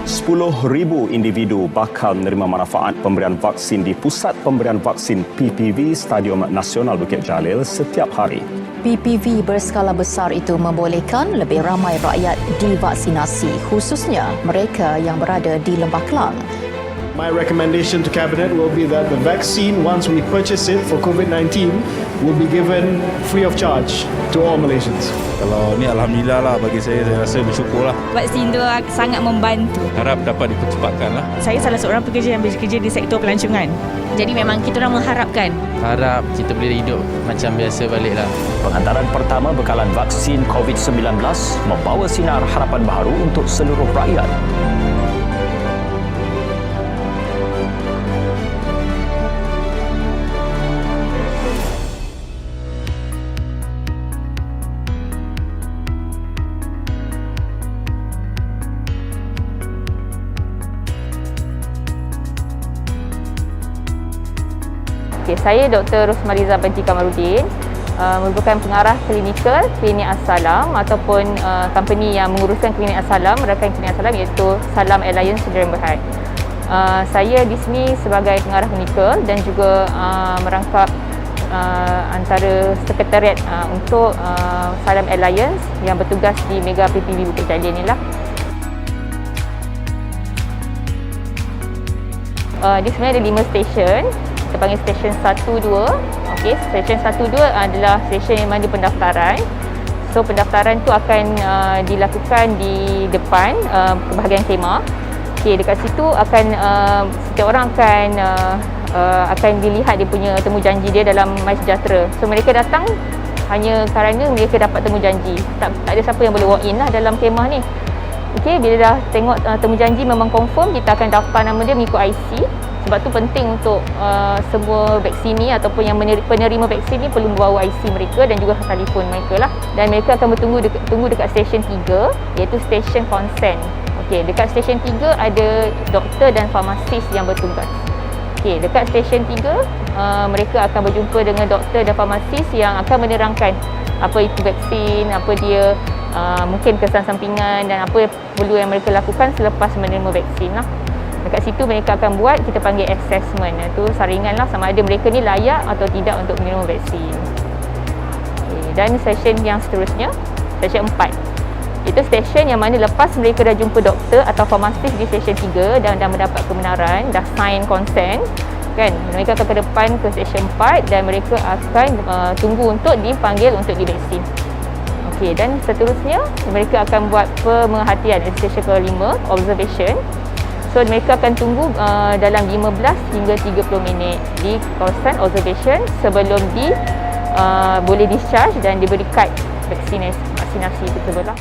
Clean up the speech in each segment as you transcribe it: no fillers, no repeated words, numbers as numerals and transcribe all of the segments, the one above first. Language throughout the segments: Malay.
10,000 individu bakal menerima manfaat pemberian vaksin di Pusat Pemberian Vaksin PPV Stadium Nasional Bukit Jalil setiap hari. PPV berskala besar itu membolehkan lebih ramai rakyat divaksinasi, khususnya mereka yang berada di Lembah Kelang. My recommendation to Cabinet will be that the vaccine, once we purchase it for COVID-19, will be given free of charge to all Malaysians. Kalau ni Alhamdulillah lah, bagi saya rasa bersyukur lah. Vaksin tu sangat membantu. Harap dapat dipercepatkan lah. Saya salah seorang pekerja yang bekerja di sektor pelancongan. Jadi memang kita orang mengharapkan. Harap kita boleh hidup macam biasa balik lah. Penghantaran pertama bekalan vaksin COVID-19 membawa sinar harapan baru untuk seluruh rakyat. Okay, saya Dr. Rosmariza Banti Kamarudin, merupakan pengarah klinikal Klinik As-Salam ataupun company yang menguruskan Klinik As-Salam, rakan Klinik As-Salam iaitu Salam Alliance Sdn Bhd. Saya di sini sebagai pengarah klinikal dan juga merangkap antara sekretariat untuk Salam Alliance yang bertugas di Mega PPV Bukit Jalil ni lah. Dia sebenarnya ada 5 stesen. Kita panggil stesen 1, 2. Okey, stesen 1, 2 adalah stesen yang mana pendaftaran. So pendaftaran tu akan dilakukan di depan kebahagiaan khemah. Okey, dekat situ akan setiap orang akan dilihat dia punya temu janji dia dalam MySejahtera. So mereka datang hanya kerana mereka dapat temu janji. Tak ada siapa yang boleh walk in lah dalam khemah ni. Okey, bila dah tengok temu janji memang confirm, kita akan daftar nama dia mengikut IC. Sebab tu penting untuk semua vaksin ni ataupun yang penerima vaksin ni perlu membawa IC mereka dan juga telefon mereka lah. Dan mereka akan tunggu dekat stesen 3 iaitu stesen consent. Okey, dekat stesen 3 ada doktor dan farmasis yang bertugas. Okey, dekat stesen 3 mereka akan berjumpa dengan doktor dan farmasis yang akan menerangkan apa itu vaksin, apa dia mungkin kesan sampingan dan apa perlu yang mereka lakukan selepas menerima vaksin lah. Dekat situ mereka akan buat, kita panggil assessment. Itu saringan lah sama ada mereka ni layak atau tidak untuk menerima vaksin. Okay. Dan session yang seterusnya, session 4. Itu session yang mana lepas mereka dah jumpa doktor atau farmasis di session 3 dan dah mendapat kebenaran, dah sign consent, kan, mereka akan ke depan ke session 4 dan mereka akan tunggu untuk dipanggil untuk divaksin. Okey, dan seterusnya mereka akan buat pemerhatian di session ke-5, observation. So mereka akan tunggu dalam 15 hingga 30 minit di kawasan observation sebelum boleh discharge dan diberi kad vaksinasi tersebut lah.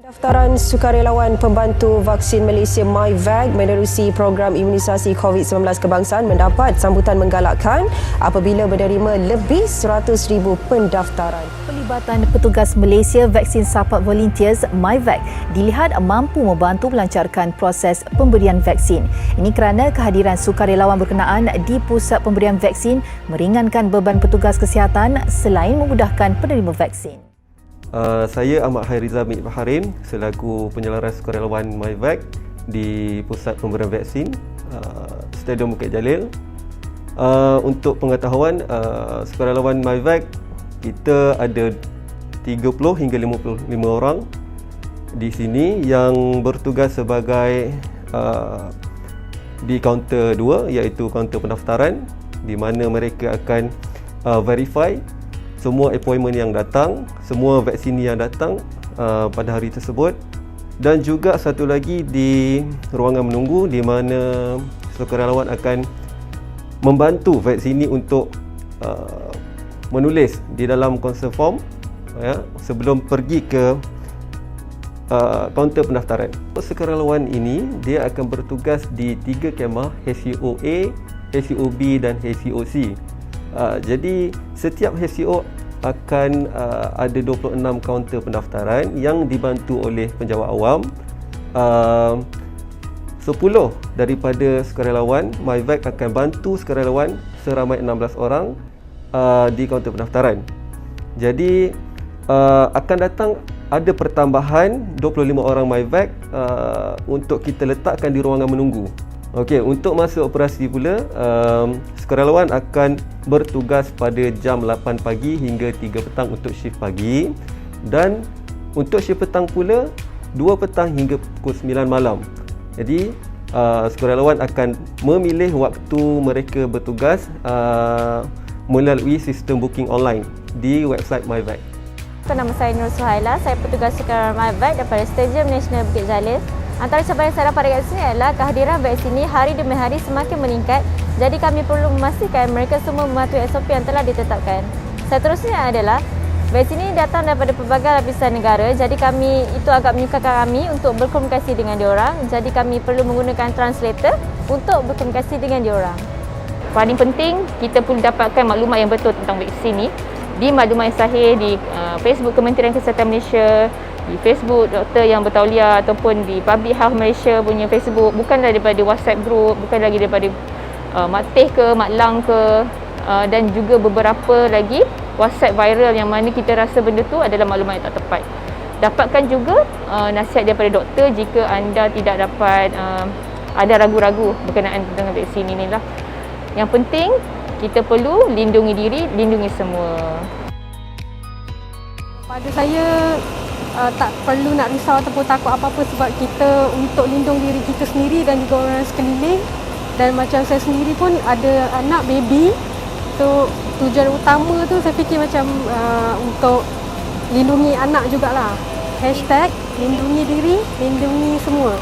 Pendaftaran sukarelawan pembantu vaksin Malaysia MyVac menerusi program imunisasi COVID-19 kebangsaan mendapat sambutan menggalakkan apabila menerima lebih 100,000 pendaftaran. Pelibatan petugas Malaysia Vaksin Support Volunteers MyVac dilihat mampu membantu melancarkan proses pemberian vaksin. Ini kerana kehadiran sukarelawan berkenaan di pusat pemberian vaksin meringankan beban petugas kesihatan selain memudahkan penerima vaksin. Saya Ahmad Hairiza bin Faharim selaku penyelaras sukarelawan MyVac di Pusat Pemberian Vaksin Stadium Bukit Jalil. Untuk pengetahuan, sukarelawan MyVac kita ada 30 hingga 55 orang di sini yang bertugas sebagai di kaunter 2 iaitu kaunter pendaftaran di mana mereka akan verify semua appointment yang datang, semua vaksin yang datang pada hari tersebut, dan juga satu lagi di ruangan menunggu di mana sukarelawan akan membantu vaksin ini untuk menulis di dalam consent form ya, sebelum pergi ke kaunter pendaftaran. Sukarelawan ini dia akan bertugas di 3 kemah HCOA, HCOB dan HCOC. Jadi setiap HCO akan ada 26 kaunter pendaftaran yang dibantu oleh penjawat awam. 10 daripada sukarelawan MyVac akan bantu sukarelawan seramai 16 orang di kaunter pendaftaran. Jadi akan datang ada pertambahan 25 orang MyVac untuk kita letakkan di ruangan menunggu. Okey, untuk masa operasi pula, sukarelawan akan bertugas pada jam 8 pagi hingga 3 petang untuk shift pagi, dan untuk shift petang pula 2 petang hingga pukul 9 malam. Jadi sukarelawan akan memilih waktu mereka bertugas melalui sistem booking online di website MyVac. Nama saya Nur Suhaila, saya petugas sukarelawan MyVac daripada Stadium Nasional Bukit Jalil. Antara cabaran yang saya dapat dekat sini adalah kehadiran vaksin ini hari demi hari semakin meningkat. Jadi kami perlu memastikan mereka semua mematuhi SOP yang telah ditetapkan. Seterusnya adalah vaksin ini datang daripada pelbagai lapisan negara. Jadi itu agak menyusahkan kami untuk berkomunikasi dengan diorang. Jadi kami perlu menggunakan translator untuk berkomunikasi dengan diorang. Paling penting, kita perlu dapatkan maklumat yang betul tentang vaksin ini di maklumat yang sahih di Facebook Kementerian Kesihatan Malaysia, di Facebook Doktor yang Bertauliah ataupun di Public Health Malaysia punya Facebook, bukanlah daripada WhatsApp group, bukan lagi daripada Mak Teh ke, Mak Lang ke, dan juga beberapa lagi WhatsApp viral yang mana kita rasa benda tu adalah maklumat yang tak tepat. Dapatkan juga nasihat daripada doktor jika anda tidak dapat ada ragu-ragu berkenaan dengan vaksin inilah. Yang penting, kita perlu lindungi diri, lindungi semua. Pada saya, tak perlu nak risau ataupun takut apa-apa sebab kita untuk lindung diri kita sendiri dan juga orang sekeliling. Dan macam saya sendiri pun ada anak, baby. So, tujuan utama tu saya fikir macam untuk lindungi anak jugalah. #lindungi diri, lindungi semua.